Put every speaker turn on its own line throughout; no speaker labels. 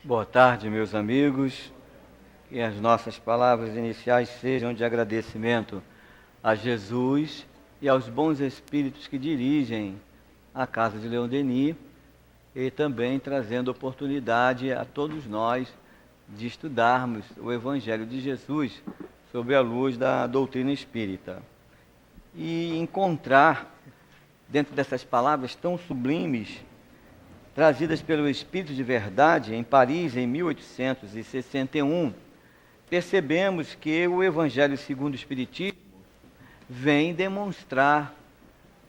Boa tarde, meus amigos. Que as nossas palavras iniciais sejam de agradecimento a Jesus e aos bons espíritos que dirigem a Casa de Leon Denis e também trazendo oportunidade a todos nós de estudarmos o Evangelho de Jesus sob a luz da doutrina espírita e encontrar dentro dessas palavras tão sublimes trazidas pelo Espírito de Verdade em Paris em 1861, percebemos que o Evangelho segundo o Espiritismo vem demonstrar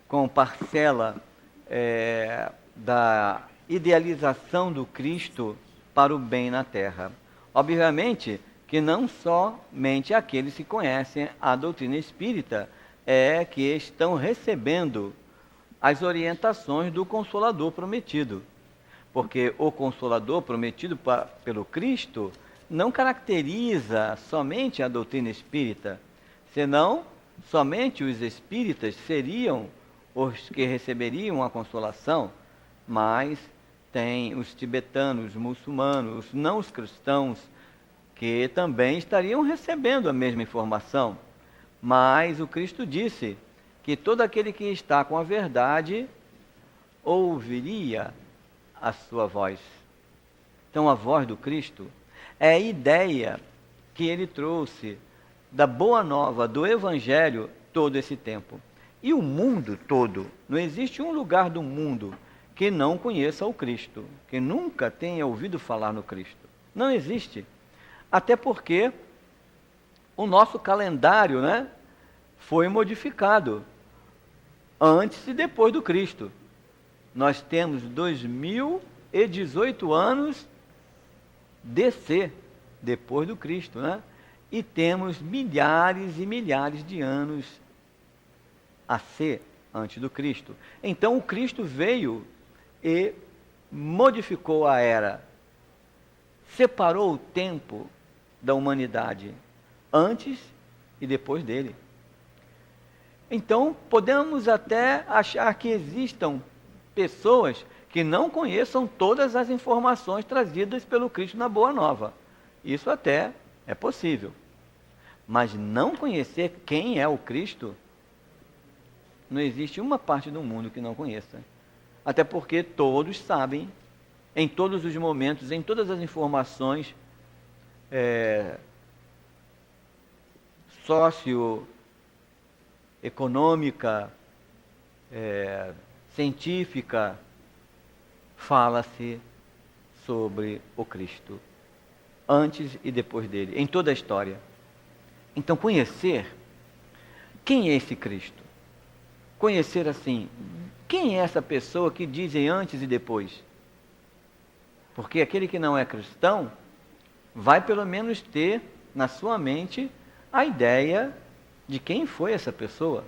com parcela da idealização do Cristo para o bem na Terra. Obviamente que não somente aqueles que conhecem a doutrina espírita que estão recebendo as orientações do Consolador prometido. Porque o Consolador prometido pelo Cristo não caracteriza somente a doutrina espírita, senão somente os espíritas seriam os que receberiam a consolação, mas tem os tibetanos, os muçulmanos, os não os cristãos, que também estariam recebendo a mesma informação. Mas o Cristo disse que todo aquele que está com a verdade ouviria a sua voz. Então a voz do Cristo é a ideia que ele trouxe da boa nova, do Evangelho, todo esse tempo. E o mundo todo, não existe um lugar do mundo que não conheça o Cristo, que nunca tenha ouvido falar no Cristo. Não existe. Até porque o nosso calendário, foi modificado antes e depois do Cristo. Nós temos 2018 anos DC, depois do Cristo, E temos milhares e milhares de anos AC, antes do Cristo. Então o Cristo veio e modificou a era, separou o tempo da humanidade, antes e depois dele. Então podemos até achar que existam pessoas que não conheçam todas as informações trazidas pelo Cristo na Boa Nova. Isso até é possível. Mas não conhecer quem é o Cristo, não existe uma parte do mundo que não conheça. Até porque todos sabem, em todos os momentos, em todas as informações socioeconômica, científica, fala-se sobre o Cristo, antes e depois dele, em toda a história. Então, conhecer quem é esse Cristo, conhecer assim, quem é essa pessoa que dizem antes e depois? Porque aquele que não é cristão vai pelo menos ter na sua mente a ideia de quem foi essa pessoa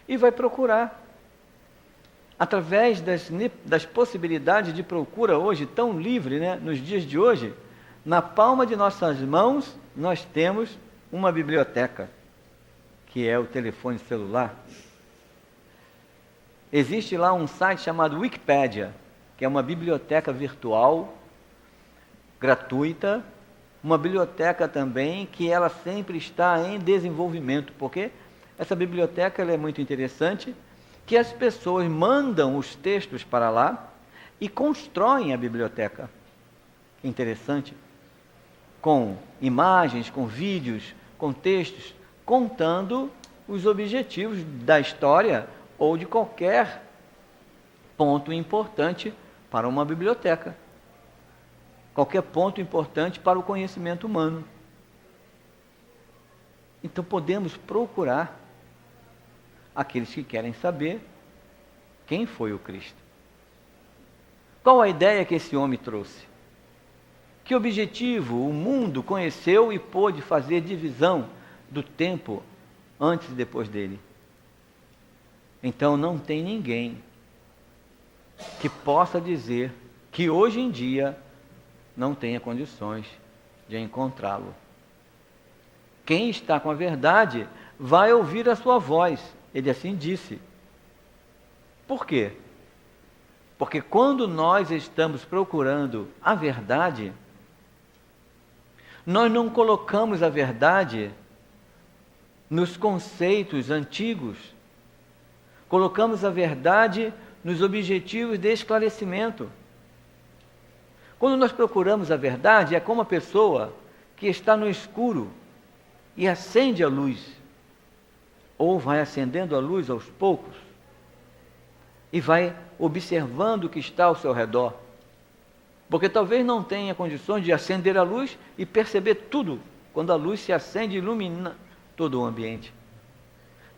e vai procurar. Através das possibilidades de procura hoje, tão livre, nos dias de hoje, na palma de nossas mãos, nós temos uma biblioteca, que é o telefone celular. Existe lá um site chamado Wikipédia, que é uma biblioteca virtual, gratuita, uma biblioteca também que ela sempre está em desenvolvimento, porque essa biblioteca ela é muito interessante, que as pessoas mandam os textos para lá e constroem a biblioteca. Interessante. Com imagens, com vídeos, com textos, contando os objetivos da história ou de qualquer ponto importante para uma biblioteca. Qualquer ponto importante para o conhecimento humano. Então podemos procurar aqueles que querem saber quem foi o Cristo. Qual a ideia que esse homem trouxe? Que objetivo o mundo conheceu e pôde fazer divisão do tempo antes e depois dele? Então não tem ninguém que possa dizer que hoje em dia não tenha condições de encontrá-lo. Quem está com a verdade vai ouvir a sua voz. Ele assim disse. Por quê? Porque quando nós estamos procurando a verdade, nós não colocamos a verdade nos conceitos antigos, colocamos a verdade nos objetivos de esclarecimento. Quando nós procuramos a verdade, é como a pessoa que está no escuro e acende a luz, ou vai acendendo a luz aos poucos, e vai observando o que está ao seu redor. Porque talvez não tenha condições de acender a luz e perceber tudo, quando a luz se acende e ilumina todo o ambiente.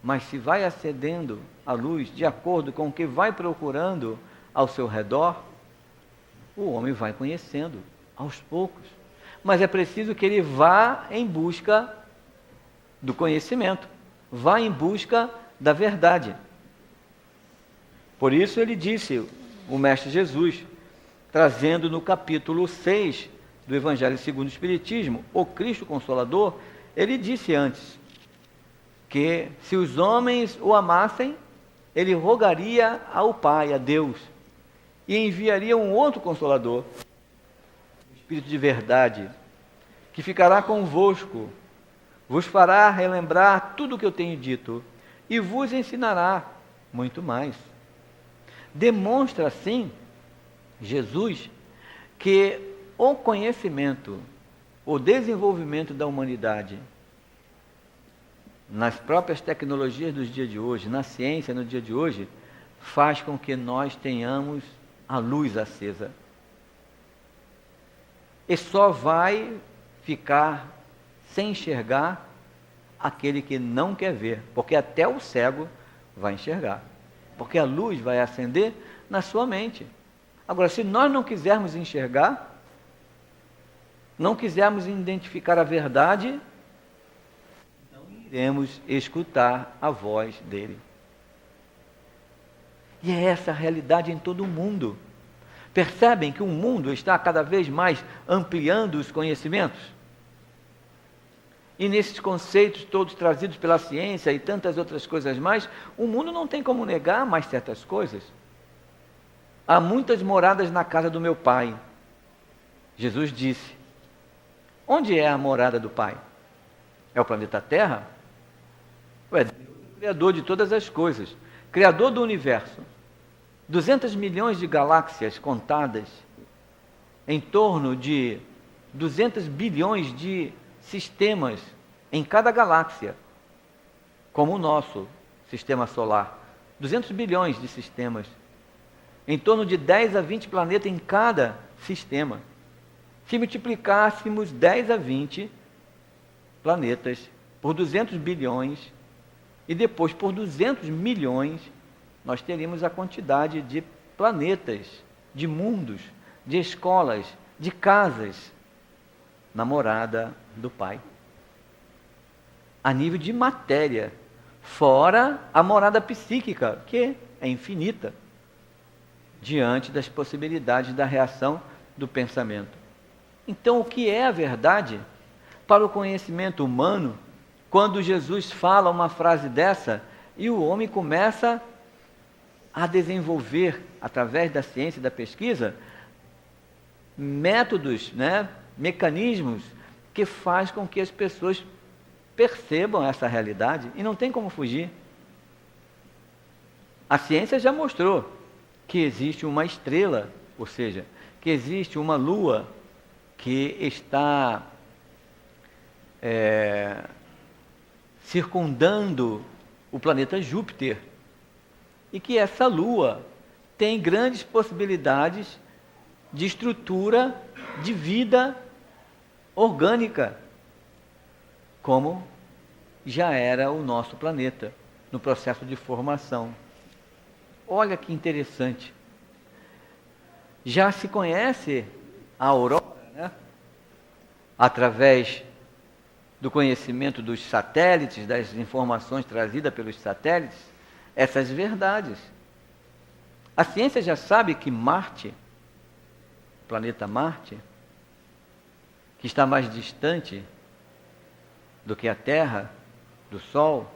Mas se vai acendendo a luz de acordo com o que vai procurando ao seu redor, o homem vai conhecendo aos poucos. Mas é preciso que ele vá em busca do conhecimento, vá em busca da verdade. Por isso ele disse, o Mestre Jesus, trazendo no capítulo 6 do Evangelho segundo o Espiritismo, o Cristo Consolador, ele disse antes que se os homens o amassem, ele rogaria ao Pai, a Deus, e enviaria um outro Consolador, o Espírito de verdade, que ficará convosco, vos fará relembrar tudo o que eu tenho dito e vos ensinará muito mais. Demonstra assim, Jesus, que o conhecimento, o desenvolvimento da humanidade, nas próprias tecnologias dos dias de hoje, na ciência no dia de hoje, faz com que nós tenhamos a luz acesa. E só vai ficar sem enxergar aquele que não quer ver, porque até o cego vai enxergar, porque a luz vai acender na sua mente. Agora, se nós não quisermos enxergar, não quisermos identificar a verdade, não iremos escutar a voz dele. E é essa a realidade em todo o mundo. Percebem que o mundo está cada vez mais ampliando os conhecimentos? E nesses conceitos todos trazidos pela ciência e tantas outras coisas mais, o mundo não tem como negar mais certas coisas. Há muitas moradas na casa do meu Pai. Jesus disse. Onde é a morada do Pai? É o planeta Terra? Ué, Deus é o Criador de todas as coisas, Criador do universo. 200 milhões de galáxias contadas, em torno de 200 bilhões de sistemas em cada galáxia, como o nosso sistema solar. 200 bilhões de sistemas, em torno de 10 a 20 planetas em cada sistema. Se multiplicássemos 10 a 20 planetas por 200 bilhões e depois por 200 milhões, nós teríamos a quantidade de planetas, de mundos, de escolas, de casas na morada do Pai. A nível de matéria, fora a morada psíquica, que é infinita, diante das possibilidades da reação do pensamento. Então, o que é a verdade para o conhecimento humano, quando Jesus fala uma frase dessa e o homem começa a desenvolver, através da ciência e da pesquisa, métodos, mecanismos que faz com que as pessoas percebam essa realidade e não tem como fugir. A ciência já mostrou que existe uma estrela, ou seja, que existe uma lua que está circundando o planeta Júpiter e que essa lua tem grandes possibilidades de estrutura de vida orgânica, como já era o nosso planeta no processo de formação. Olha que interessante. Já se conhece a aurora, através do conhecimento dos satélites, das informações trazidas pelos satélites, essas verdades. A ciência já sabe que Marte, o planeta Marte, que está mais distante do que a Terra, do Sol,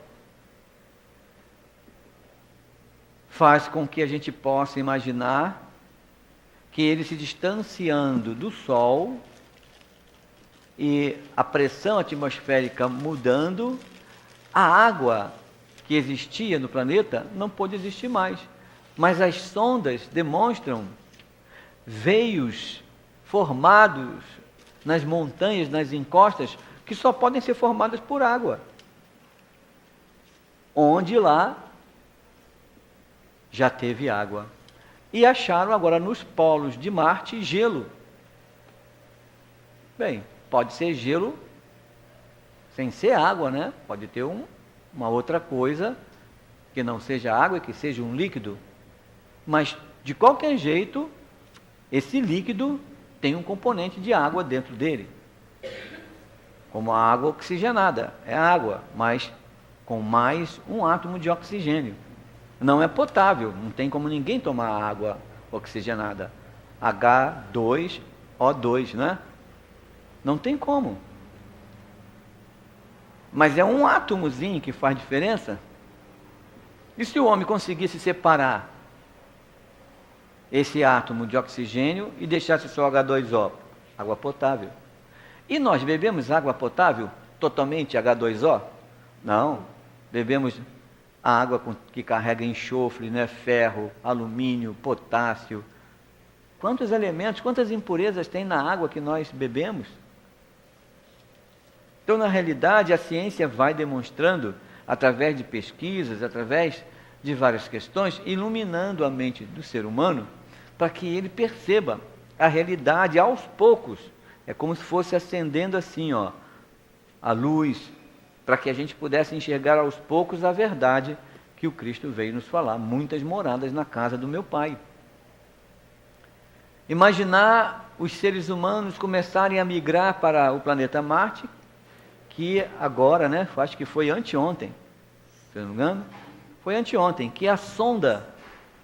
faz com que a gente possa imaginar que ele se distanciando do Sol e a pressão atmosférica mudando, a água que existia no planeta não pôde existir mais. Mas as sondas demonstram veios formados nas montanhas, nas encostas, que só podem ser formadas por água. Onde lá já teve água. E acharam agora nos polos de Marte gelo. Bem, pode ser gelo sem ser água, né? Pode ter uma outra coisa que não seja água, que seja um líquido. Mas, de qualquer jeito, esse líquido tem um componente de água dentro dele. Como a água oxigenada. É água, mas com mais um átomo de oxigênio. Não é potável, não tem como ninguém tomar água oxigenada. H2O2, né? Não tem como. Mas é um átomozinho que faz diferença. E se o homem conseguisse separar esse átomo de oxigênio e deixasse só H2O? Água potável. E nós bebemos água potável totalmente H2O? Não. Bebemos a água que carrega enxofre, né? Ferro, alumínio, potássio. Quantos elementos, quantas impurezas tem na água que nós bebemos? Então, na realidade, a ciência vai demonstrando, através de pesquisas, através de várias questões, iluminando a mente do ser humano, para que ele perceba a realidade aos poucos. É como se fosse acendendo assim, ó, a luz, para que a gente pudesse enxergar aos poucos a verdade que o Cristo veio nos falar. Muitas moradas na casa do meu Pai. Imaginar os seres humanos começarem a migrar para o planeta Marte, que agora, né, acho que foi anteontem, se não me engano, foi anteontem, que a sonda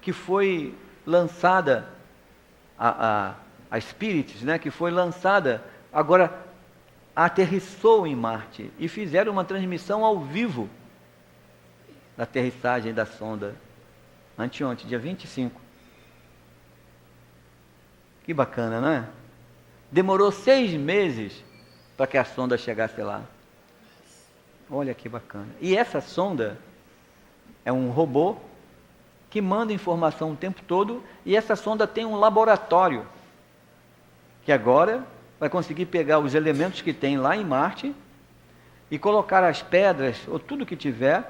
que foi lançada, a Spirit, né, que foi lançada, agora aterrissou em Marte e fizeram uma transmissão ao vivo da aterrissagem da sonda, anteontem, dia 25. Que bacana, não é? Demorou 6 meses para que a sonda chegasse lá. Olha que bacana. E essa sonda é um robô que manda informação o tempo todo, e essa sonda tem um laboratório que agora vai conseguir pegar os elementos que tem lá em Marte e colocar as pedras ou tudo que tiver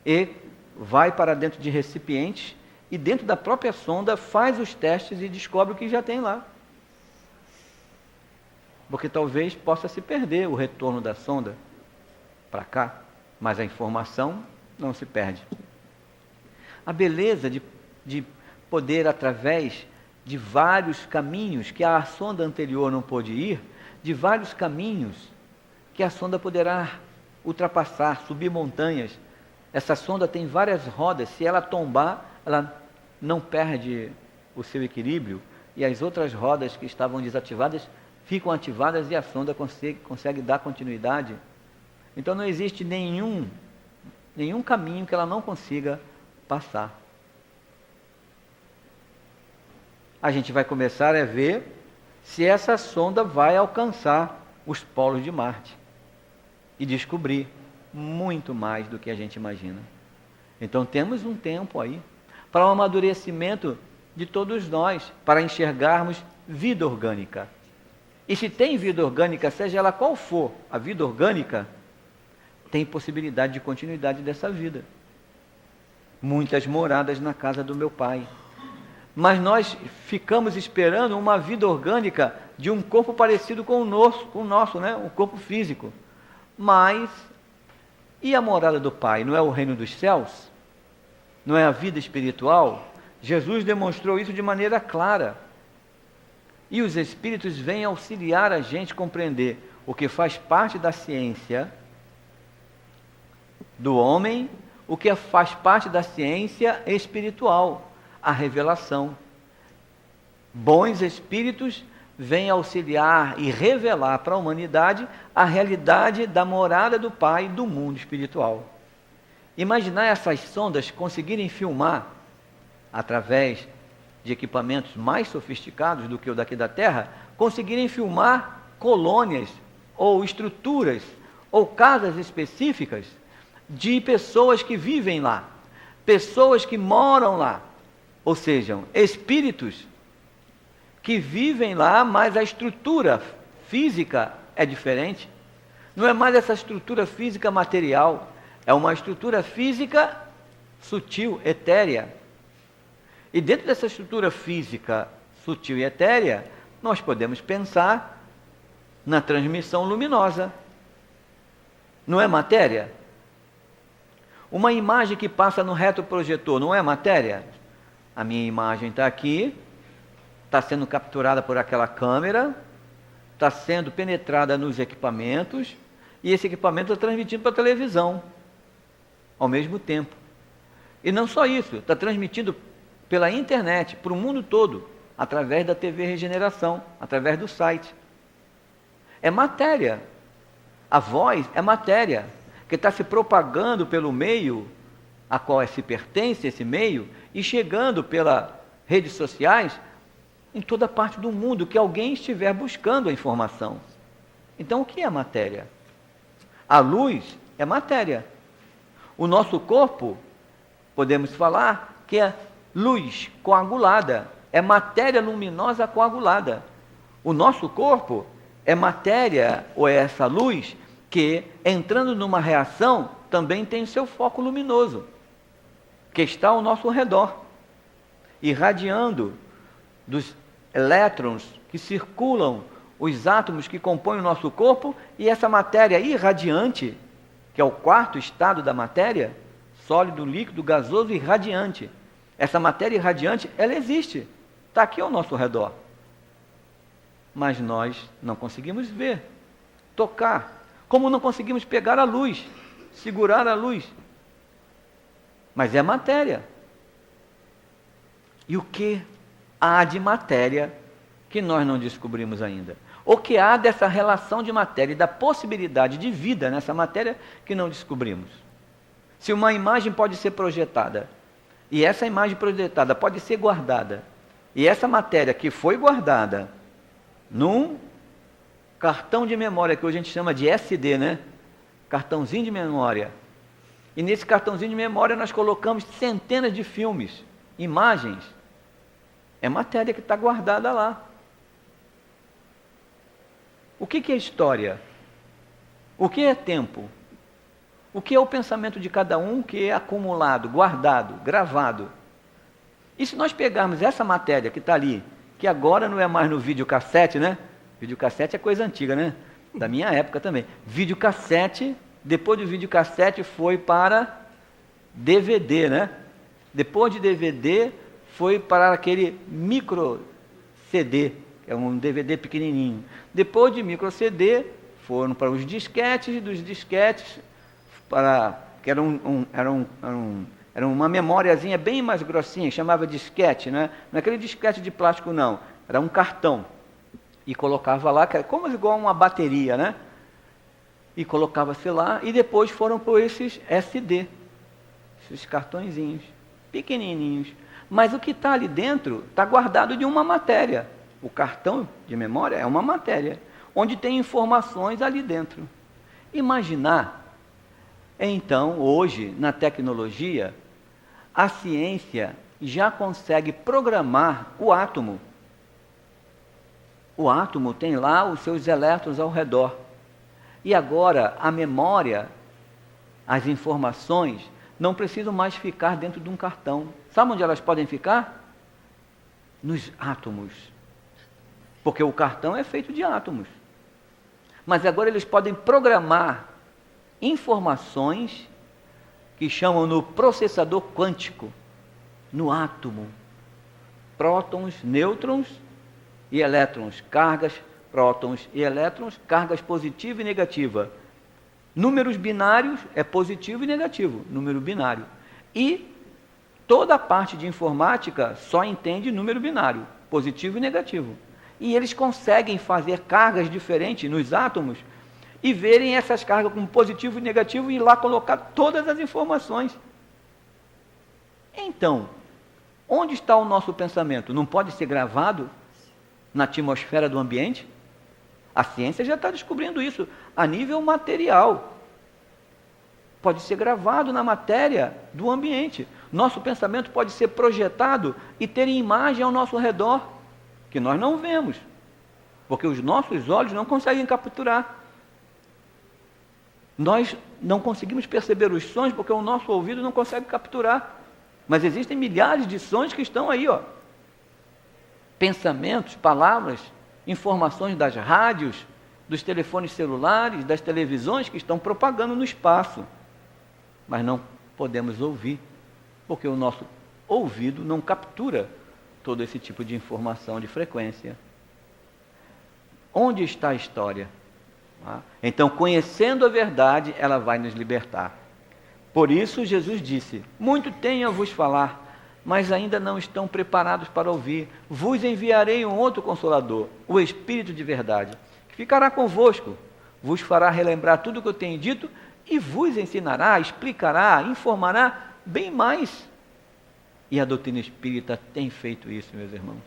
e vai para dentro de recipientes e dentro da própria sonda faz os testes e descobre o que já tem lá. Porque talvez possa se perder o retorno da sonda para cá, mas a informação não se perde. A beleza de poder, através de vários caminhos que a sonda anterior não pôde ir, de vários caminhos que a sonda poderá ultrapassar, subir montanhas. Essa sonda tem várias rodas, se ela tombar, ela não perde o seu equilíbrio, e as outras rodas que estavam desativadas ficam ativadas e a sonda consegue dar continuidade. Então não existe nenhum caminho que ela não consiga passar. A gente vai começar a ver se essa sonda vai alcançar os polos de Marte e descobrir muito mais do que a gente imagina. Então temos um tempo aí para o amadurecimento de todos nós, para enxergarmos vida orgânica. E se tem vida orgânica, seja ela qual for a vida orgânica, tem possibilidade de continuidade dessa vida. Muitas moradas na casa do meu Pai. Mas nós ficamos esperando uma vida orgânica de um corpo parecido com o nosso, né? Um corpo físico. Mas, e a morada do Pai? Não é o reino dos céus? Não é a vida espiritual? Jesus demonstrou isso de maneira clara. E os Espíritos vêm auxiliar a gente a compreender o que faz parte da ciência do homem, o que faz parte da ciência espiritual, a revelação. Bons espíritos vêm auxiliar e revelar para a humanidade a realidade da morada do Pai do mundo espiritual. Imaginar essas sondas conseguirem filmar, através de equipamentos mais sofisticados do que o daqui da Terra, conseguirem filmar colônias ou estruturas ou casas específicas de pessoas que vivem lá, pessoas que moram lá, ou seja, espíritos que vivem lá, mas a estrutura física é diferente. Não é mais essa estrutura física material, é uma estrutura física sutil, etérea. E dentro dessa estrutura física sutil e etérea, nós podemos pensar na transmissão luminosa. Não é matéria? Uma imagem que passa no retroprojetor não é matéria? A minha imagem está aqui, está sendo capturada por aquela câmera, está sendo penetrada nos equipamentos, e esse equipamento está transmitindo para a televisão, ao mesmo tempo. E não só isso, está transmitindo pela internet, para o mundo todo, através da TV Regeneração, através do site. É matéria. A voz é matéria, que está se propagando pelo meio a qual se pertence, esse meio, e chegando pelas redes sociais em toda parte do mundo que alguém estiver buscando a informação. Então, o que é matéria? A luz é matéria. O nosso corpo, podemos falar que é luz coagulada, é matéria luminosa coagulada. O nosso corpo é matéria, ou é essa luz, que, entrando numa reação, também tem o seu foco luminoso, que está ao nosso redor, irradiando dos elétrons que circulam os átomos que compõem o nosso corpo, e essa matéria irradiante, que é o quarto estado da matéria, sólido, líquido, gasoso e radiante. Essa matéria irradiante, ela existe, está aqui ao nosso redor. Mas nós não conseguimos ver, tocar, como não conseguimos pegar a luz, segurar a luz. Mas é matéria. E o que há de matéria que nós não descobrimos ainda? O que há dessa relação de matéria e da possibilidade de vida nessa matéria que não descobrimos? Se uma imagem pode ser projetada, e essa imagem projetada pode ser guardada, e essa matéria que foi guardada num cartão de memória, que hoje a gente chama de SD, né? Cartãozinho de memória. E nesse cartãozinho de memória nós colocamos centenas de filmes, imagens. É matéria que está guardada lá. O que é história? O que é tempo? O que é o pensamento de cada um que é acumulado, guardado, gravado? E se nós pegarmos essa matéria que está ali, que agora não é mais no videocassete, né? Videocassete é coisa antiga, né? Da minha época também. Videocassete, depois do videocassete foi para DVD, né? Depois de DVD foi para aquele micro CD, que é um DVD pequenininho. Depois de micro CD foram para os disquetes, dos disquetes para que era uma memóriazinha bem mais grossinha, chamava disquete, né? Não é aquele disquete de plástico não, era um cartão. E colocava lá, que era como igual uma bateria, né? E colocava-se lá, e depois foram por esses SD, esses cartõezinhos, pequenininhos. Mas o que está ali dentro está guardado de uma matéria. O cartão de memória é uma matéria, onde tem informações ali dentro. Imaginar, então, hoje, na tecnologia, a ciência já consegue programar o átomo. O átomo tem lá os seus elétrons ao redor. E agora a memória, as informações, não precisam mais ficar dentro de um cartão. Sabe onde elas podem ficar? Nos átomos. Porque o cartão é feito de átomos. Mas agora eles podem programar informações que chamam no processador quântico, no átomo. Prótons, nêutrons e elétrons, cargas, prótons e elétrons, cargas positiva e negativa. Números binários é positivo e negativo, número binário. E toda a parte de informática só entende número binário, positivo e negativo. E eles conseguem fazer cargas diferentes nos átomos e verem essas cargas como positivo e negativo e ir lá colocar todas as informações. Então, Onde está o nosso pensamento? Não pode ser gravado na atmosfera do ambiente? A ciência já está descobrindo isso a nível material. Pode ser gravado na matéria do ambiente. Nosso pensamento pode ser projetado e ter imagem ao nosso redor, que nós não vemos, porque os nossos olhos não conseguem capturar. Nós não conseguimos perceber os sons porque o nosso ouvido não consegue capturar. Mas existem milhares de sons que estão aí, ó. Pensamentos, palavras, informações das rádios, dos telefones celulares, das televisões que estão propagando no espaço. Mas não podemos ouvir, porque o nosso ouvido não captura todo esse tipo de informação de frequência. Onde está a história? Então, conhecendo a verdade, ela vai nos libertar. Por isso, Jesus disse: muito tenho a vos falar, mas ainda não estão preparados para ouvir. Vos enviarei um outro Consolador, o Espírito de verdade, que ficará convosco, vos fará relembrar tudo o que eu tenho dito e vos ensinará, explicará, informará bem mais. E a doutrina espírita tem feito isso, meus irmãos.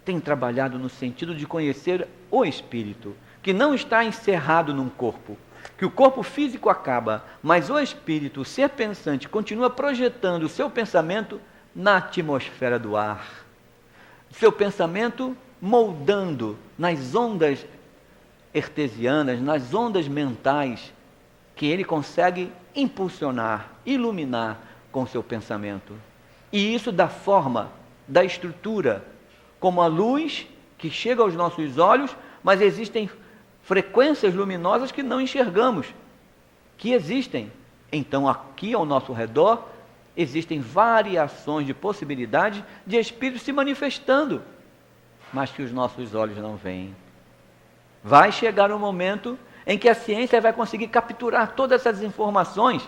Tem trabalhado no sentido de conhecer o Espírito, que não está encerrado num corpo, que o corpo físico acaba, mas o Espírito, o ser pensante, continua projetando o seu pensamento na atmosfera do ar. Seu pensamento moldando nas ondas artesianas, nas ondas mentais, que ele consegue impulsionar, iluminar com seu pensamento. E isso dá forma, dá estrutura, como a luz que chega aos nossos olhos, mas existem frequências luminosas que não enxergamos, que existem. Então, aqui ao nosso redor, existem variações de possibilidades de espíritos se manifestando, mas que os nossos olhos não veem. Vai chegar um momento em que a ciência vai conseguir capturar todas essas informações,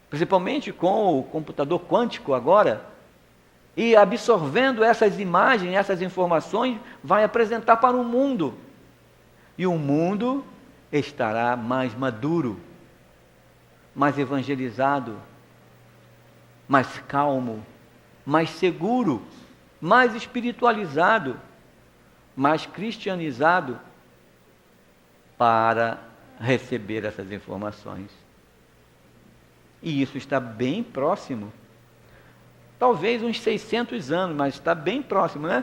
principalmente com o computador quântico agora, e absorvendo essas imagens, essas informações, vai apresentar para o mundo. E o mundo estará mais maduro, mais evangelizado, mais calmo, mais seguro, mais espiritualizado, mais cristianizado, para receber essas informações. E isso está bem próximo. Talvez uns 600 anos, mas está bem próximo, né?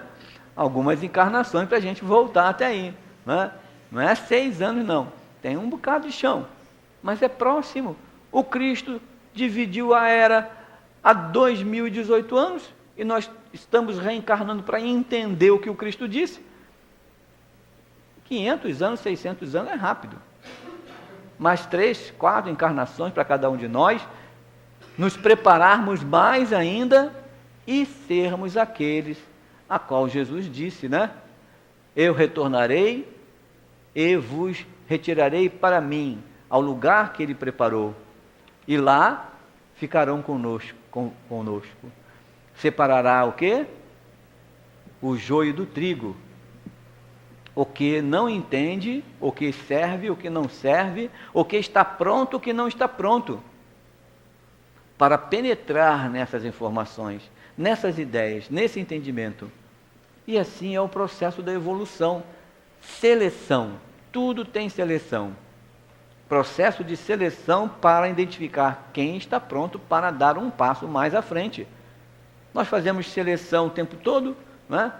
Algumas encarnações para a gente voltar até aí, né? Não é 6 anos, não. Tem um bocado de chão, mas é próximo. O Cristo dividiu a era há 2018 anos e nós estamos reencarnando para entender o que o Cristo disse. 500 anos, 600 anos é rápido. Mais 3, 4 encarnações para cada um de nós, nos prepararmos mais ainda e sermos aqueles a qual Jesus disse, né? Eu retornarei e vos retirarei para mim, ao lugar que Ele preparou, e lá ficarão conosco. Separará o quê? O joio do trigo. O que não entende, o que serve, o que não serve, o que está pronto, o que não está pronto, para penetrar nessas informações, nessas ideias, nesse entendimento. E assim é o processo da evolução. Seleção, tudo tem seleção. Processo de seleção para identificar quem está pronto para dar um passo mais à frente. Nós fazemos seleção o tempo todo, não é?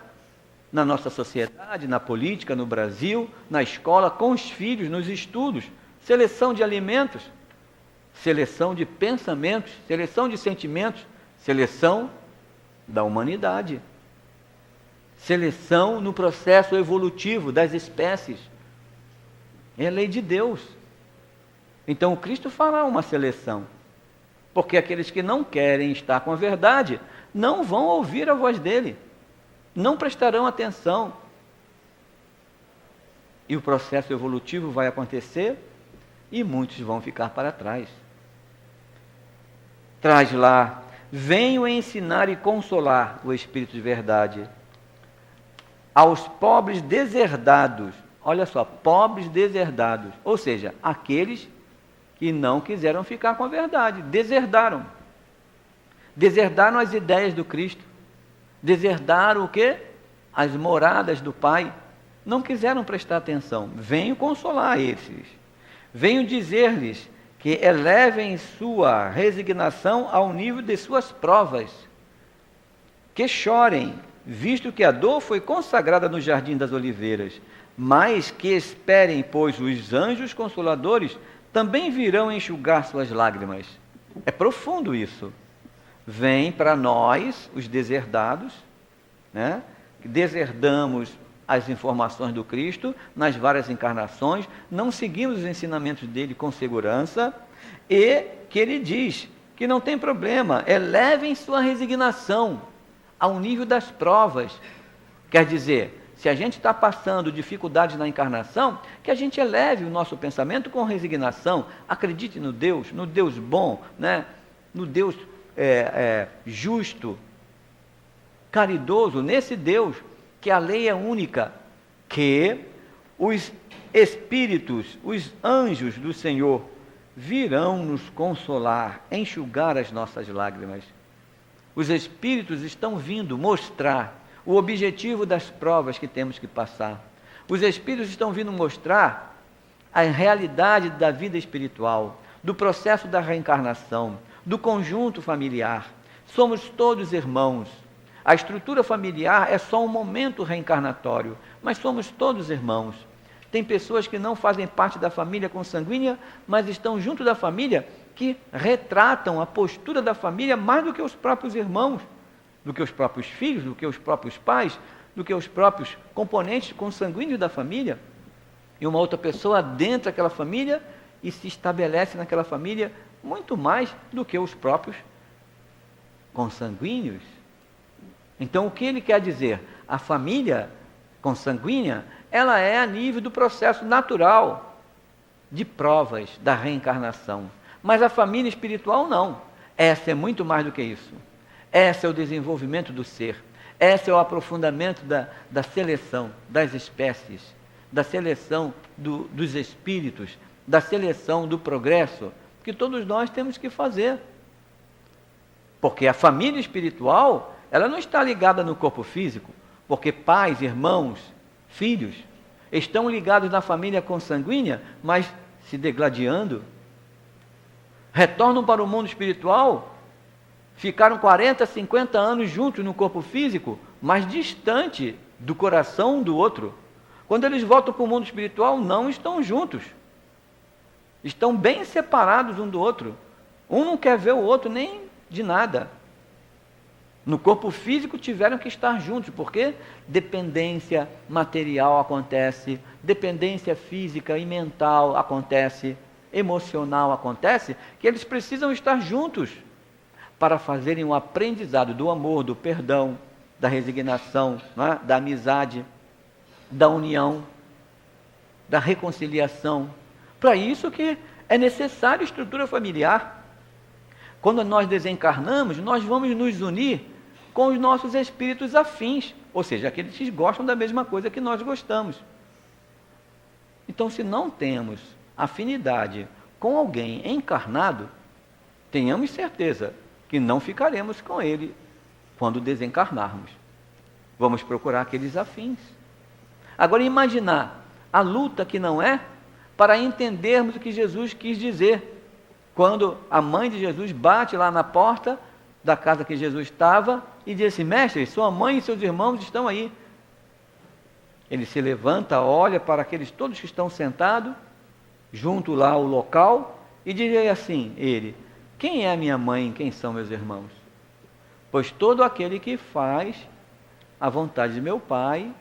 Na nossa sociedade, na política, no Brasil, na escola, com os filhos, nos estudos. Seleção de alimentos, seleção de pensamentos, seleção de sentimentos, seleção da humanidade. Seleção no processo evolutivo das espécies. É a lei de Deus. Então o Cristo fará uma seleção, porque aqueles que não querem estar com a verdade não vão ouvir a voz dele, não prestarão atenção. E o processo evolutivo vai acontecer e muitos vão ficar para trás. Traz lá: venho ensinar e consolar, o Espírito de verdade, aos pobres deserdados. Olha só, pobres deserdados, ou seja, aqueles que não quiseram ficar com a verdade, deserdaram. deserdaram as ideias do Cristo, deserdaram o quê? As moradas do Pai, não quiseram prestar atenção. Venho consolar esses, venho dizer-lhes que elevem sua resignação ao nível de suas provas, que chorem, visto que a dor foi consagrada no Jardim das Oliveiras, mas que esperem, pois os anjos consoladores também virão enxugar suas lágrimas. É profundo isso. Vem para nós, os deserdados, né? Deserdamos as informações do Cristo nas várias encarnações, não seguimos os ensinamentos dele com segurança, e que ele diz que não tem problema, elevem sua resignação ao nível das provas. Quer dizer, se a gente está passando dificuldades na encarnação, que a gente eleve o nosso pensamento com resignação, acredite no Deus bom, né? No Deus justo, caridoso, nesse Deus que a lei é única, que os espíritos, os anjos do Senhor virão nos consolar, enxugar as nossas lágrimas. Os espíritos estão vindo mostrar o objetivo das provas que temos que passar. Os espíritos estão vindo mostrar a realidade da vida espiritual, do processo da reencarnação, do conjunto familiar. Somos todos irmãos. A estrutura familiar é só um momento reencarnatório, mas somos todos irmãos. Tem pessoas que não fazem parte da família consanguínea, mas estão junto da família, que retratam a postura da família mais do que os próprios irmãos, do que os próprios filhos, do que os próprios pais, do que os próprios componentes consanguíneos da família. E uma outra pessoa adentra aquela família e se estabelece naquela família muito mais do que os próprios consanguíneos. Então, o que ele quer dizer? A família consanguínea, ela é a nível do processo natural de provas da reencarnação. Mas a família espiritual não. Essa é muito mais do que isso. Esse é o desenvolvimento do ser. Esse é o aprofundamento da seleção das espécies, da seleção dos espíritos, da seleção do progresso, que todos nós temos que fazer. Porque a família espiritual, ela não está ligada no corpo físico, porque pais, irmãos, filhos, estão ligados na família consanguínea, mas se degladiando, retornam para o mundo espiritual, ficaram 40, 50 anos juntos no corpo físico, mas distante do coração um do outro. Quando eles voltam para o mundo espiritual, não estão juntos. Estão bem separados um do outro. Um não quer ver o outro nem de nada. No corpo físico tiveram que estar juntos, porque dependência material acontece, dependência física e mental acontece, emocional acontece, que eles precisam estar juntos para fazerem o aprendizado do amor, do perdão, da resignação, não é? Da amizade, da união, da reconciliação. Para isso que é necessária estrutura familiar. Quando nós desencarnamos, nós vamos nos unir com os nossos espíritos afins, ou seja, aqueles que gostam da mesma coisa que nós gostamos. Então, se não temos afinidade com alguém encarnado, tenhamos certeza que não ficaremos com ele quando desencarnarmos. Vamos procurar aqueles afins. Agora, imaginar a luta que não é para entendermos o que Jesus quis dizer. Quando a mãe de Jesus bate lá na porta da casa que Jesus estava e diz assim: mestre, sua mãe e seus irmãos estão aí. Ele se levanta, olha para aqueles todos que estão sentados, junto lá ao local, e diz assim, ele: quem é a minha mãe, quem são meus irmãos? Pois todo aquele que faz a vontade de meu Pai,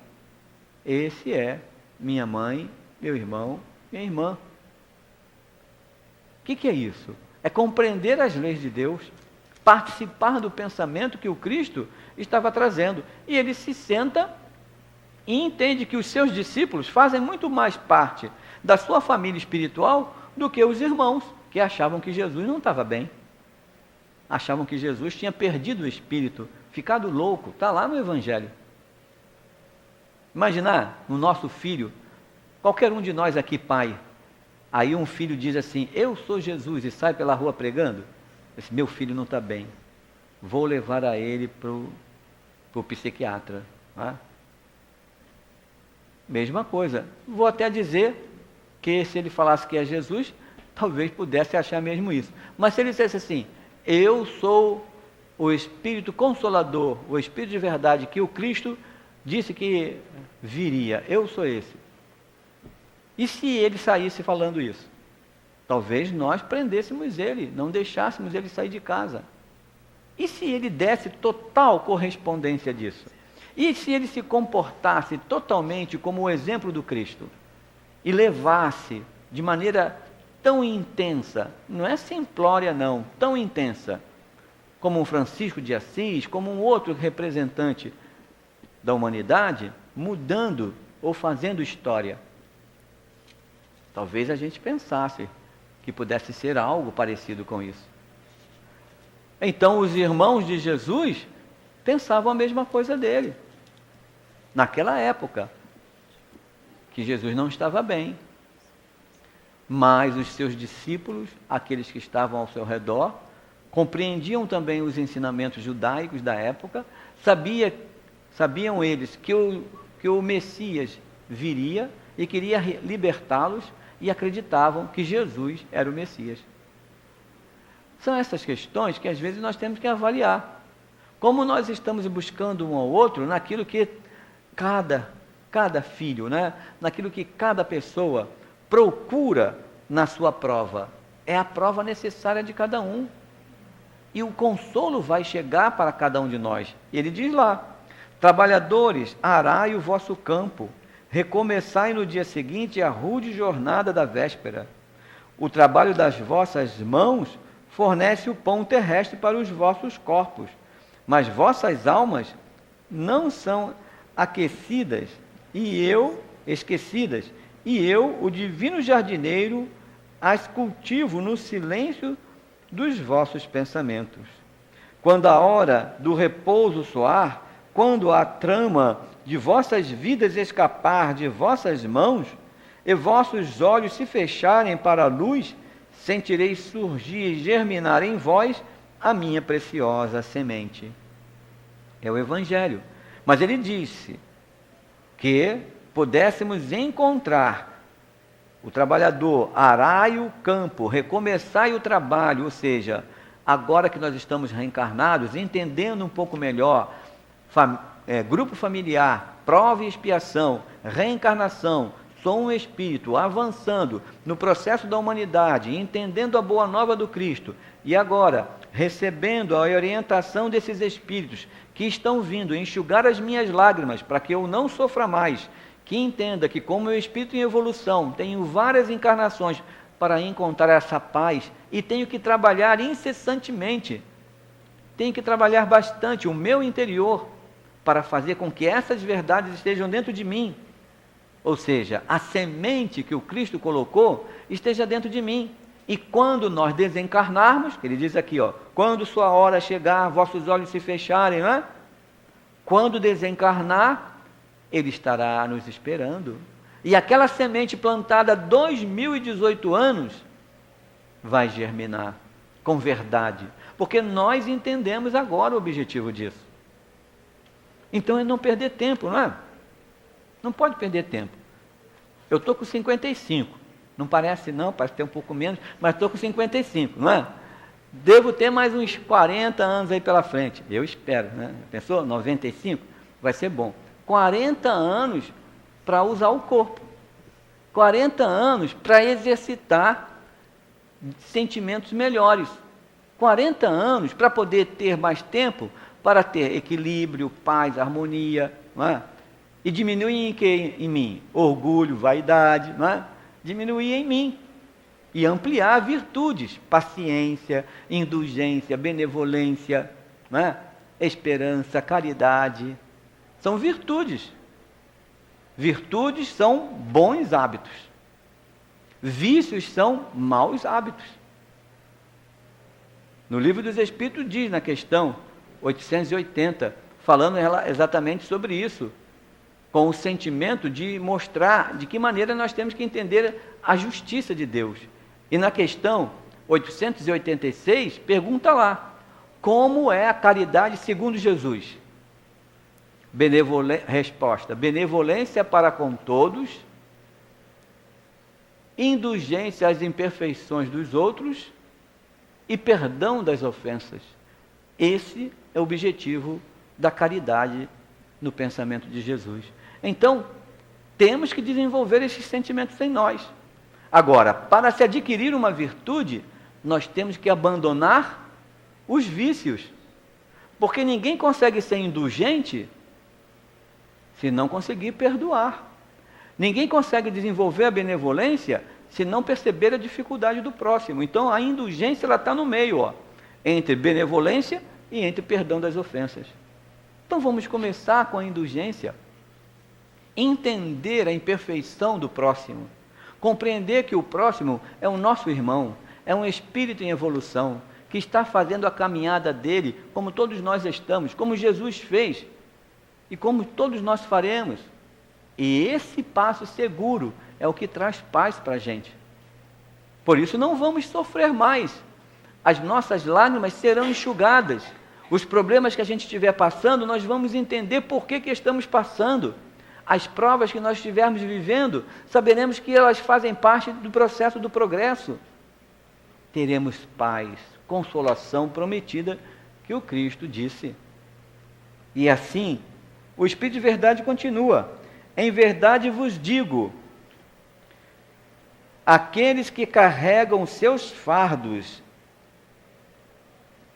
esse é minha mãe, meu irmão, minha irmã. O que é isso? É compreender as leis de Deus, participar do pensamento que o Cristo estava trazendo. E ele se senta e entende que os seus discípulos fazem muito mais parte da sua família espiritual do que os irmãos, que achavam que Jesus não estava bem. Achavam que Jesus tinha perdido o espírito, ficado louco. Está lá no Evangelho. Imaginar no nosso filho, qualquer um de nós aqui, pai, aí um filho diz assim: eu sou Jesus, e sai pela rua pregando. Esse meu filho não está bem. vou levar a ele para o psiquiatra. Né? Mesma coisa. Vou até dizer que se ele falasse que é Jesus, talvez pudesse achar mesmo isso. Mas se ele dissesse assim, eu sou o Espírito Consolador, o Espírito de verdade, que o Cristo disse que viria, eu sou esse. E se ele saísse falando isso? Talvez nós prendêssemos ele, não deixássemos ele sair de casa. E se ele desse total correspondência disso? E se ele se comportasse totalmente como o exemplo do Cristo? E levasse de maneira tão intensa, não é simplória não, tão intensa, como um Francisco de Assis, como um outro representante da humanidade, mudando ou fazendo história. Talvez a gente pensasse que pudesse ser algo parecido com isso. Então os irmãos de Jesus pensavam a mesma coisa dele. Naquela época, que Jesus não estava bem. Mas os seus discípulos, aqueles que estavam ao seu redor, compreendiam também os ensinamentos judaicos da época, sabiam eles que o Messias viria e queria libertá-los e acreditavam que Jesus era o Messias. São essas questões que às vezes nós temos que avaliar. Como nós estamos buscando um ao outro naquilo que cada filho, né? Naquilo que cada pessoa procura na sua prova. É a prova necessária de cada um. E o consolo vai chegar para cada um de nós. Ele diz lá, trabalhadores, arai o vosso campo, recomeçai no dia seguinte a rude jornada da véspera. O trabalho das vossas mãos fornece o pão terrestre para os vossos corpos, mas vossas almas não são esquecidas, e eu, o divino jardineiro, as cultivo no silêncio dos vossos pensamentos. Quando a hora do repouso soar, quando a trama de vossas vidas escapar de vossas mãos, e vossos olhos se fecharem para a luz, sentireis surgir e germinar em vós a minha preciosa semente. É o Evangelho. Mas ele disse que pudéssemos encontrar o trabalhador, arai o campo, recomeçai o trabalho, ou seja, agora que nós estamos reencarnados, entendendo um pouco melhor, grupo familiar, prova e expiação, reencarnação, sou um espírito avançando no processo da humanidade, entendendo a boa nova do Cristo, e agora recebendo a orientação desses espíritos que estão vindo enxugar as minhas lágrimas para que eu não sofra mais, que entenda que como eu espírito em evolução, tenho várias encarnações para encontrar essa paz e tenho que trabalhar incessantemente, tenho que trabalhar bastante o meu interior para fazer com que essas verdades estejam dentro de mim. Ou seja, a semente que o Cristo colocou esteja dentro de mim. E quando nós desencarnarmos, ele diz aqui, quando sua hora chegar, vossos olhos se fecharem, não é? Quando desencarnar, ele estará nos esperando. E aquela semente plantada há 2018 anos vai germinar com verdade. Porque nós entendemos agora o objetivo disso. Então é não perder tempo, não é? Não pode perder tempo. Eu estou com 55. Não parece não, parece ter um pouco menos, mas estou com 55, não é? Devo ter mais uns 40 anos aí pela frente. Eu espero, né? Pensou? 95? Vai ser bom. 40 anos para usar o corpo. 40 anos para exercitar sentimentos melhores. 40 anos para poder ter mais tempo para ter equilíbrio, paz, harmonia, não é? E diminuir em que em mim? Orgulho, vaidade, não é? Diminuir em mim. E ampliar virtudes, paciência, indulgência, benevolência, não é? Esperança, caridade. São virtudes. Virtudes são bons hábitos. Vícios são maus hábitos. No Livro dos Espíritos diz na questão 880, falando exatamente sobre isso, com o sentimento de mostrar de que maneira nós temos que entender a justiça de Deus. E na questão 886, pergunta lá, Como é a caridade segundo Jesus? Resposta: benevolência para com todos, indulgência às imperfeições dos outros e perdão das ofensas. Esse é o objetivo da caridade no pensamento de Jesus. Então, temos que desenvolver esses sentimentos em nós. Agora, para se adquirir uma virtude, nós temos que abandonar os vícios. Porque ninguém consegue ser indulgente se não conseguir perdoar. Ninguém consegue desenvolver a benevolência se não perceber a dificuldade do próximo. Então, a indulgência está no meio, entre benevolência e entre perdão das ofensas. Então, vamos começar com a indulgência. Entender a imperfeição do próximo. Compreender que o próximo é o nosso irmão, é um espírito em evolução, que está fazendo a caminhada dele, como todos nós estamos, como Jesus fez, e como todos nós faremos. E esse passo seguro é o que traz paz para a gente. Por isso não vamos sofrer mais. As nossas lágrimas serão enxugadas. Os problemas que a gente estiver passando, nós vamos entender por que estamos passando. As provas que nós estivermos vivendo, saberemos que elas fazem parte do processo do progresso. Teremos paz, consolação prometida que o Cristo disse. E assim, o Espírito de Verdade continua: em verdade vos digo, aqueles que carregam seus fardos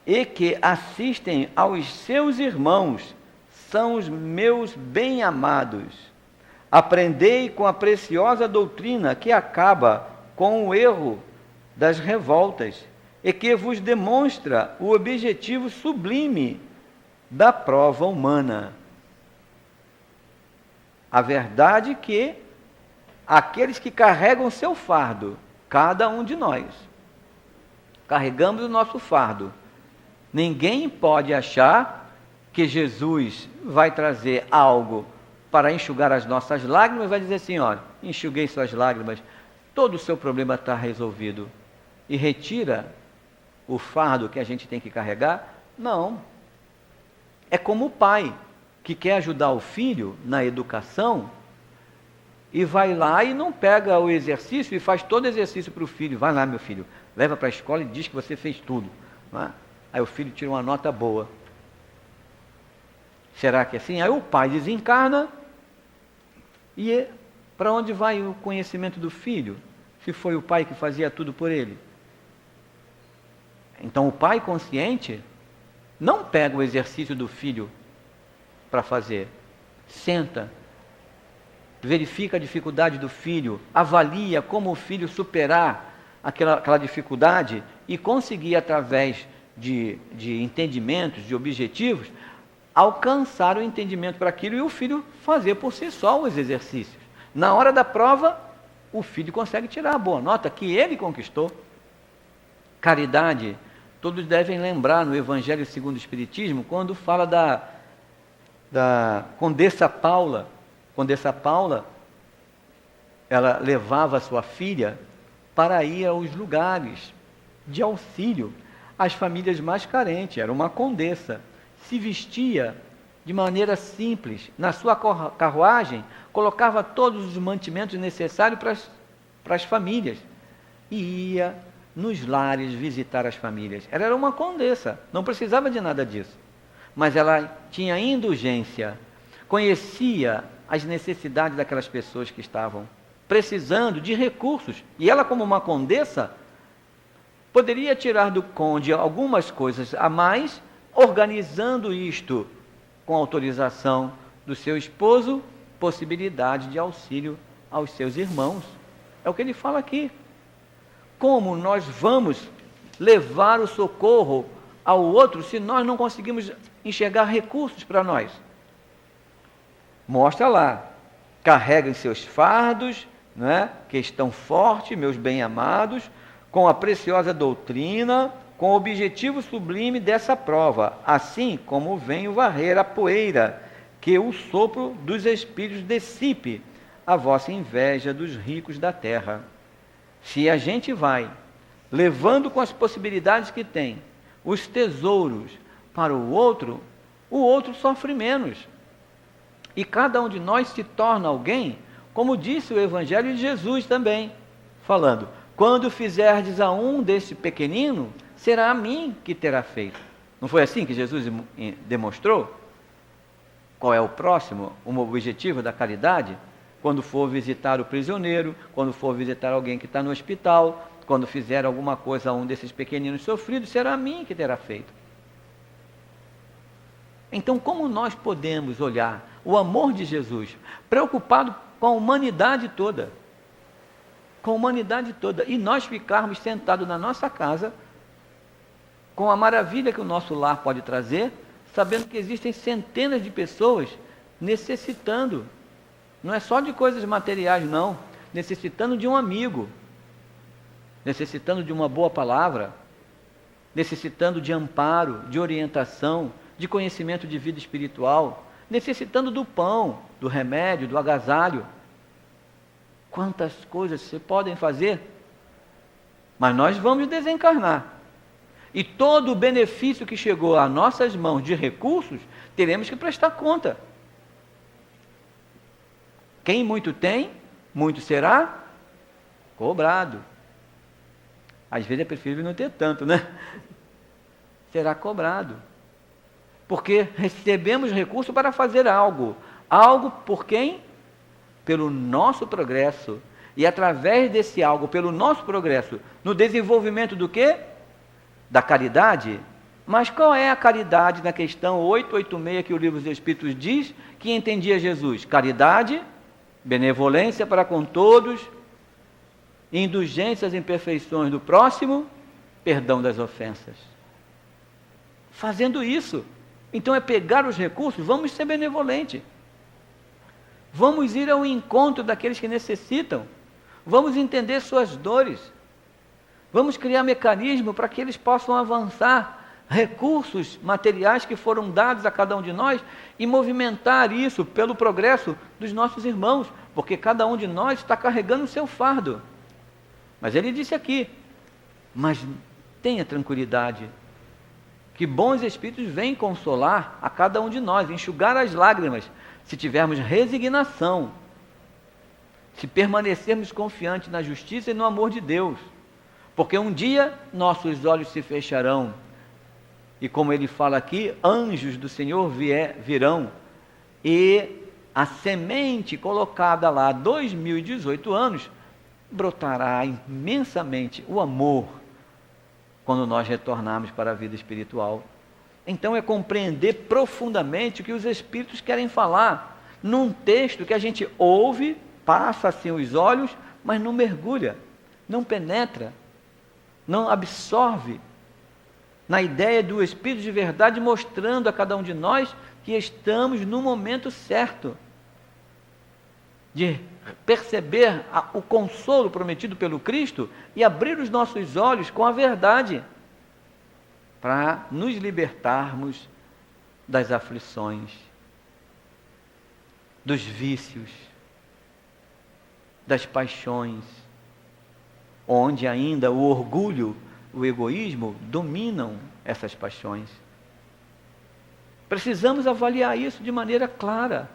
e que assistem aos seus irmãos são os meus bem-amados. Aprendei com a preciosa doutrina que acaba com o erro das revoltas e que vos demonstra o objetivo sublime da prova humana. A verdade é que aqueles que carregam seu fardo, cada um de nós, carregamos o nosso fardo. Ninguém pode achar que Jesus vai trazer algo para enxugar as nossas lágrimas, vai dizer assim: olha, enxuguei suas lágrimas, todo o seu problema está resolvido, e retira o fardo que a gente tem que carregar. Não. É como o pai que quer ajudar o filho na educação e vai lá e não pega o exercício e faz todo o exercício para o filho. Vai lá, meu filho, leva para a escola e diz que você fez tudo. Não é? Aí o filho tira uma nota boa. Será que é assim? Aí o pai desencarna e para onde vai o conhecimento do filho? Se foi o pai que fazia tudo por ele. Então o pai consciente não pega o exercício do filho para fazer. Senta, verifica a dificuldade do filho, avalia como o filho superar aquela dificuldade e conseguir, através de entendimentos, de objetivos, alcançar o entendimento para aquilo e o filho fazer por si só os exercícios. Na hora da prova, o filho consegue tirar a boa nota que ele conquistou. Caridade, todos devem lembrar no Evangelho segundo o Espiritismo, quando fala da Condessa Paula. Condessa Paula, ela levava a sua filha para ir aos lugares de auxílio às famílias mais carentes. Era uma condessa. Se vestia de maneira simples. Na sua carruagem, colocava todos os mantimentos necessários para as famílias. E ia nos lares visitar as famílias. Ela era uma condessa, não precisava de nada disso. Mas ela tinha indulgência, conhecia as necessidades daquelas pessoas que estavam precisando de recursos. E ela, como uma condessa, poderia tirar do conde algumas coisas a mais, organizando isto com autorização do seu esposo, possibilidade de auxílio aos seus irmãos. É o que ele fala aqui. Como nós vamos levar o socorro ao outro se nós não conseguimos enxergar recursos para nós? Mostra lá, carreguem seus fardos, né, que estão fortes, meus bem-amados, com a preciosa doutrina, com o objetivo sublime dessa prova, assim como venho varrer a poeira, que o sopro dos espíritos dissipe a vossa inveja dos ricos da terra. Se a gente vai levando com as possibilidades que tem, os tesouros para o outro sofre menos. E cada um de nós se torna alguém, como disse o Evangelho de Jesus também, falando: quando fizerdes a um desse pequenino, será a mim que terá feito. Não foi assim que Jesus demonstrou? Qual é o próximo, o objetivo da caridade? Quando for visitar o prisioneiro, quando for visitar alguém que está no hospital, quando fizer alguma coisa a um desses pequeninos sofridos, será a mim que terá feito. Então, como nós podemos olhar o amor de Jesus, preocupado com a humanidade toda, e nós ficarmos sentados na nossa casa, com a maravilha que o nosso lar pode trazer, sabendo que existem centenas de pessoas necessitando, não é só de coisas materiais não, necessitando de um amigo, necessitando de uma boa palavra, necessitando de amparo, de orientação, de conhecimento de vida espiritual, necessitando do pão, do remédio, do agasalho. Quantas coisas se podem fazer, mas nós vamos desencarnar. E todo o benefício que chegou a nossas mãos de recursos, teremos que prestar conta. Quem muito tem, muito será cobrado. Às vezes é preferível não ter tanto, né? Será cobrado. Porque recebemos recurso para fazer algo. Algo por quem? Pelo nosso progresso. E através desse algo, pelo nosso progresso, no desenvolvimento do quê? Da caridade. Mas qual é a caridade na questão 886 que o Livro dos Espíritos diz que entendia Jesus? Caridade, benevolência para com todos, indulgências e imperfeições do próximo, perdão das ofensas. Fazendo isso, então é pegar os recursos, vamos ser benevolentes. Vamos ir ao encontro daqueles que necessitam. Vamos entender suas dores. Vamos criar mecanismo para que eles possam avançar, recursos materiais que foram dados a cada um de nós e movimentar isso pelo progresso dos nossos irmãos, porque cada um de nós está carregando o seu fardo. Mas ele disse aqui, mas tenha tranquilidade, que bons espíritos vêm consolar a cada um de nós, enxugar as lágrimas, se tivermos resignação, se permanecermos confiantes na justiça e no amor de Deus. Porque um dia nossos olhos se fecharão, e como ele fala aqui, anjos do Senhor virão, e a semente colocada lá há 2018 anos, brotará imensamente o amor, quando nós retornarmos para a vida espiritual. Então é compreender profundamente o que os Espíritos querem falar, num texto que a gente ouve, passa assim os olhos, mas não mergulha, não penetra, não absorve, na ideia do Espírito de verdade mostrando a cada um de nós que estamos no momento certo de perceber o consolo prometido pelo Cristo e abrir os nossos olhos com a verdade para nos libertarmos das aflições, dos vícios, das paixões, onde ainda o orgulho, o egoísmo dominam essas paixões. Precisamos avaliar isso de maneira clara,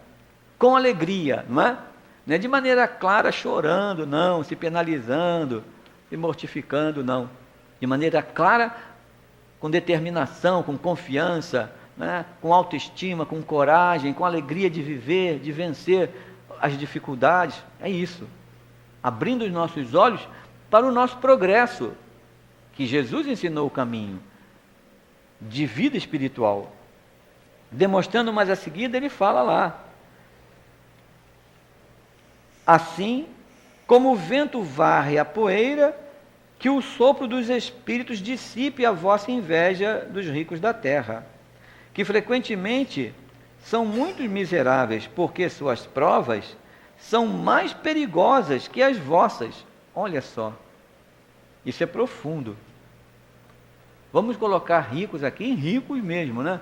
com alegria, não é? Não é de maneira clara chorando, não, se penalizando, se mortificando, não. De maneira clara, com determinação, com confiança, né? Com autoestima, com coragem, com alegria de viver, de vencer as dificuldades. É isso. Abrindo os nossos olhos para o nosso progresso, que Jesus ensinou o caminho de vida espiritual. Demonstrando mais a seguida, ele fala lá: assim como o vento varre a poeira, que o sopro dos espíritos dissipe a vossa inveja dos ricos da terra, que frequentemente são muito miseráveis, porque suas provas são mais perigosas que as vossas. Olha só, isso é profundo. Vamos colocar ricos aqui em ricos mesmo, né?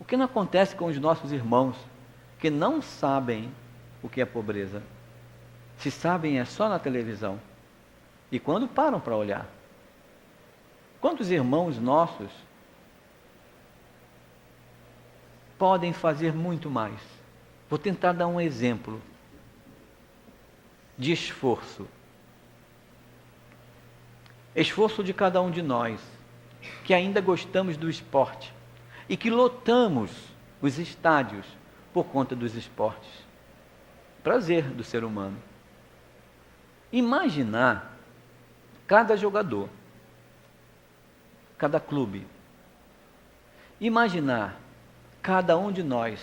O que não acontece com os nossos irmãos que não sabem o que é pobreza? Se sabem, é só na televisão. E quando param para olhar, quantos irmãos nossos podem fazer muito mais? Vou tentar dar um exemplo de esforço. Esforço de cada um de nós, que ainda gostamos do esporte e que lotamos os estádios por conta dos esportes. Prazer do ser humano. Imaginar cada jogador, cada clube, imaginar cada um de nós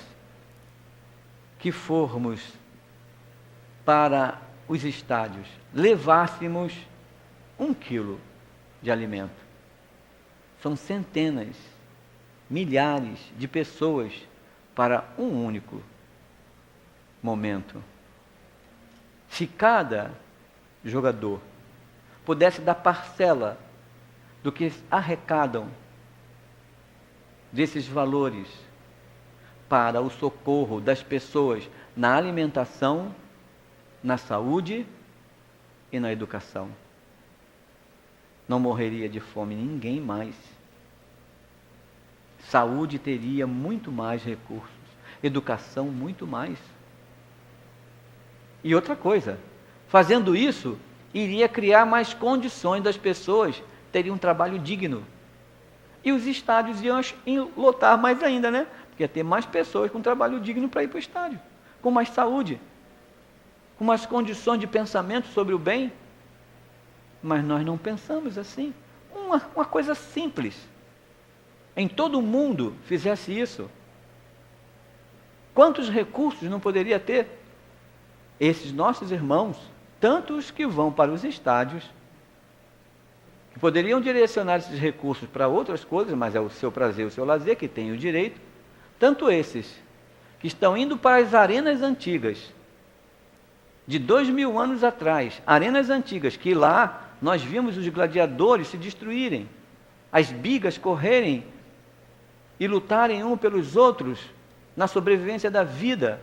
que formos para os estádios, levássemos 1 quilo de alimento. São centenas, milhares de pessoas para um único momento. Se cada jogador pudesse dar parcela do que arrecadam desses valores para o socorro das pessoas na alimentação, na saúde e na educação, não morreria de fome ninguém mais. Saúde teria muito mais recursos, educação muito mais. E outra coisa, fazendo isso, iria criar mais condições das pessoas terem um trabalho digno. E os estádios iam lotar mais ainda, né? Porque ia ter mais pessoas com trabalho digno para ir para o estádio, com mais saúde, com mais condições de pensamento sobre o bem. Mas nós não pensamos assim. Uma coisa simples. Em todo o mundo fizesse isso, quantos recursos não poderia ter esses nossos irmãos, tanto os que vão para os estádios, que poderiam direcionar esses recursos para outras coisas, mas é o seu prazer, o seu lazer, que tem o direito, tanto esses que estão indo para as arenas antigas, de 2000 anos atrás, arenas antigas, que lá nós vimos os gladiadores se destruírem, as bigas correrem e lutarem uns pelos outros na sobrevivência da vida,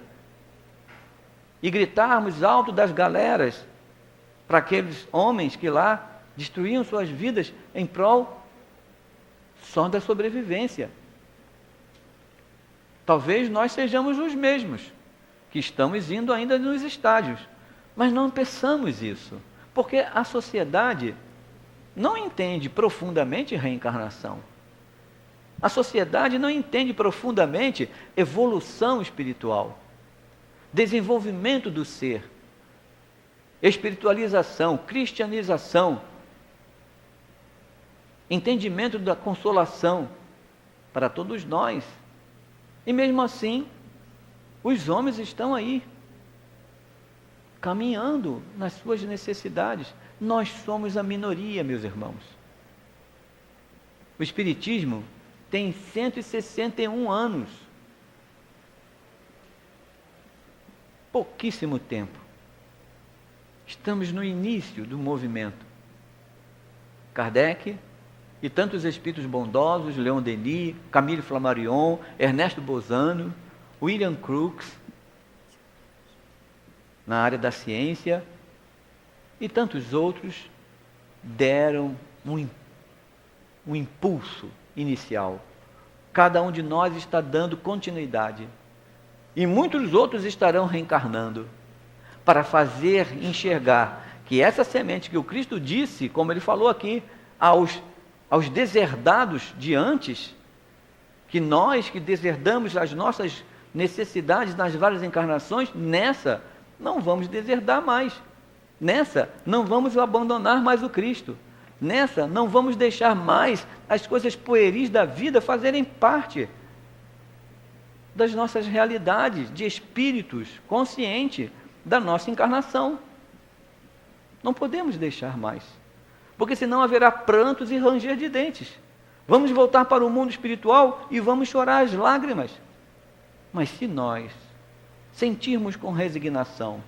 e gritarmos alto das galeras para aqueles homens que lá destruíam suas vidas em prol só da sobrevivência. Talvez nós sejamos os mesmos que estamos indo ainda nos estádios, mas não pensamos isso, porque a sociedade não entende profundamente reencarnação. A sociedade não entende profundamente evolução espiritual, desenvolvimento do ser, espiritualização, cristianização, entendimento da consolação para todos nós. E mesmo assim, os homens estão aí, caminhando nas suas necessidades. Nós somos a minoria, meus irmãos. O Espiritismo tem 161 anos. Pouquíssimo tempo. Estamos no início do movimento. Kardec e tantos espíritos bondosos, Leon Denis, Camille Flammarion, Ernesto Bozano, William Crookes, na área da ciência, e tantos outros deram um impulso inicial. Cada um de nós está dando continuidade. E muitos outros estarão reencarnando para fazer enxergar que essa semente que o Cristo disse, como ele falou aqui, aos deserdados de antes, que nós que deserdamos as nossas necessidades nas várias encarnações, nessa não vamos deserdar mais. Nessa não vamos abandonar mais o Cristo. Nessa não vamos deixar mais as coisas pueris da vida fazerem parte das nossas realidades de espíritos conscientes da nossa encarnação. Não podemos deixar mais, porque senão haverá prantos e ranger de dentes. Vamos voltar para o mundo espiritual e vamos chorar as lágrimas. Mas se nós sentirmos com resignação,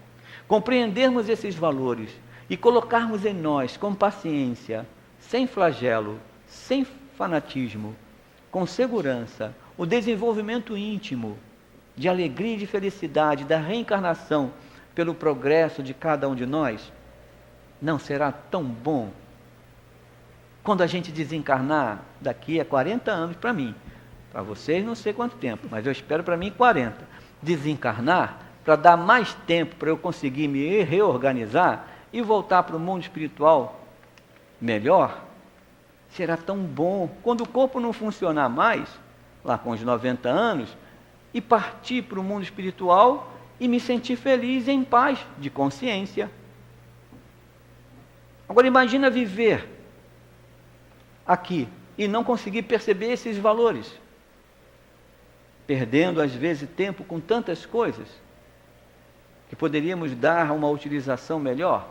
compreendermos esses valores e colocarmos em nós com paciência, sem flagelo, sem fanatismo, com segurança, o desenvolvimento íntimo de alegria e de felicidade da reencarnação pelo progresso de cada um de nós Não será tão bom quando a gente desencarnar daqui a 40 anos para mim? Para vocês não sei quanto tempo, mas eu espero para mim 40. Desencarnar para dar mais tempo para eu conseguir me reorganizar e voltar para o mundo espiritual melhor. Será tão bom quando o corpo não funcionar mais, lá com os 90 anos, e partir para o mundo espiritual e me sentir feliz, em paz, de consciência. Agora imagina viver aqui e não conseguir perceber esses valores, perdendo às vezes tempo com tantas coisas que poderíamos dar uma utilização melhor.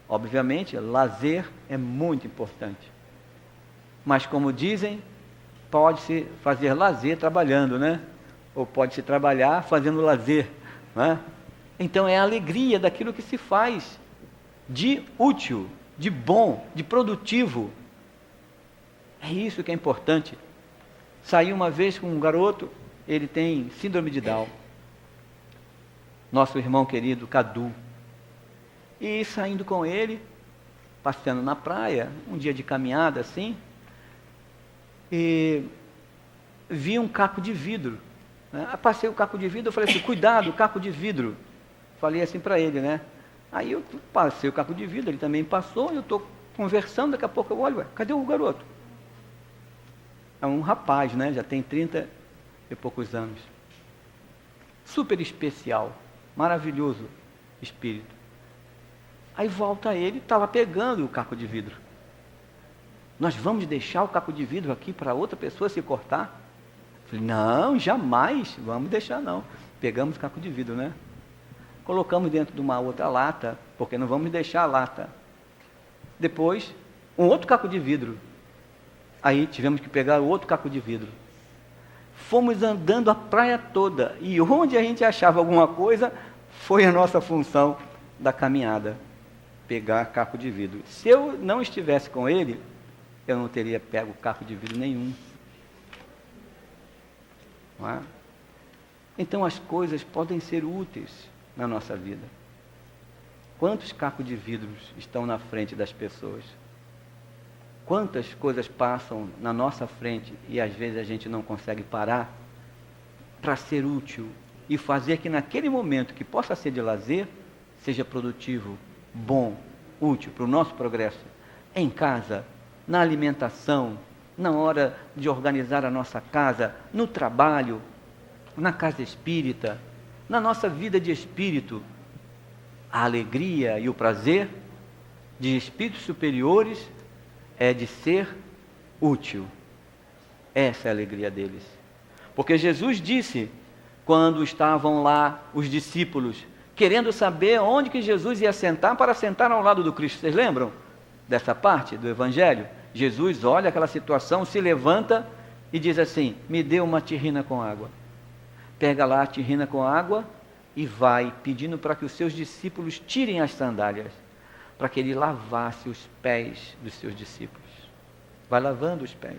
Obviamente, lazer é muito importante, mas como dizem, pode-se fazer lazer trabalhando, né? Ou pode-se trabalhar fazendo lazer, né? Então é a alegria daquilo que se faz de útil, de bom, de produtivo. É isso que é importante. Saí uma vez com um garoto, ele tem síndrome de Down, nosso irmão querido Cadu, e saindo com ele, passeando na praia, um dia de caminhada assim, e vi um caco de vidro, né? Passei o caco de vidro, eu falei assim, cuidado, caco de vidro, falei assim para ele, né? Aí eu passei o caco de vidro, ele também passou, eu estou conversando, daqui a pouco eu olho, cadê o garoto? É um rapaz, né? Já tem 30 e poucos anos, super especial, maravilhoso espírito. Aí volta ele, estava pegando o caco de vidro. Nós vamos deixar o caco de vidro aqui para outra pessoa se cortar? Falei, não, jamais, vamos deixar não. Pegamos o caco de vidro, né? Colocamos dentro de uma outra lata, porque não vamos deixar a lata. Depois, um outro caco de vidro. Aí tivemos que pegar o outro caco de vidro. Fomos andando a praia toda, e onde a gente achava alguma coisa, foi a nossa função da caminhada, pegar caco de vidro. Se eu não estivesse com ele, eu não teria pego caco de vidro nenhum. Não é? Então as coisas podem ser úteis na nossa vida. Quantos cacos de vidros estão na frente das pessoas? Quantas coisas passam na nossa frente e às vezes a gente não consegue parar para ser útil e fazer que naquele momento que possa ser de lazer, seja produtivo, bom, útil para o nosso progresso, em casa, na alimentação, na hora de organizar a nossa casa, no trabalho, na casa espírita, na nossa vida de espírito. A alegria e o prazer de espíritos superiores é de ser útil. Essa é a alegria deles. Porque Jesus disse, quando estavam lá os discípulos, querendo saber onde que Jesus ia sentar para sentar ao lado do Cristo. Vocês lembram dessa parte do Evangelho? Jesus olha aquela situação, se levanta e diz assim, me dê uma terrina com água. Pega lá a terrina com água e vai pedindo para que os seus discípulos tirem as sandálias, para que ele lavasse os pés dos seus discípulos. Vai lavando os pés.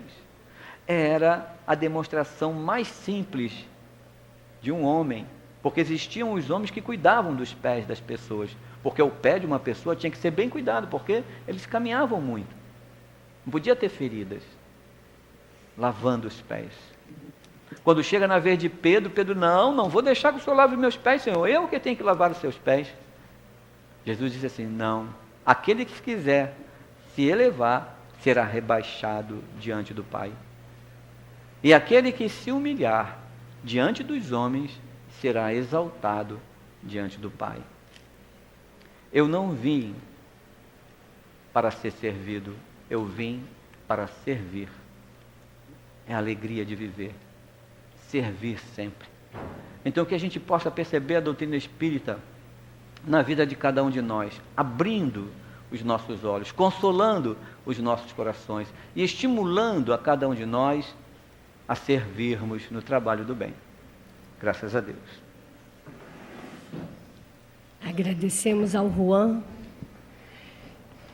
Era a demonstração mais simples de um homem, porque existiam os homens que cuidavam dos pés das pessoas, porque o pé de uma pessoa tinha que ser bem cuidado, porque eles caminhavam muito, não podia ter feridas, lavando os pés. Quando chega na vez de Pedro, Pedro, não vou deixar que o Senhor lave meus pés, Senhor, eu que tenho que lavar os seus pés. Jesus disse assim, não, aquele que quiser se elevar, será rebaixado diante do Pai, e aquele que se humilhar diante dos homens, será exaltado diante do Pai. Eu não vim para ser servido, eu vim para servir. É a alegria de viver, servir sempre. Então que a gente possa perceber a doutrina espírita na vida de cada um de nós, abrindo os nossos olhos, consolando os nossos corações e estimulando a cada um de nós a servirmos no trabalho do bem. Graças a Deus.
Agradecemos ao Juan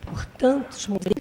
por tantos momentos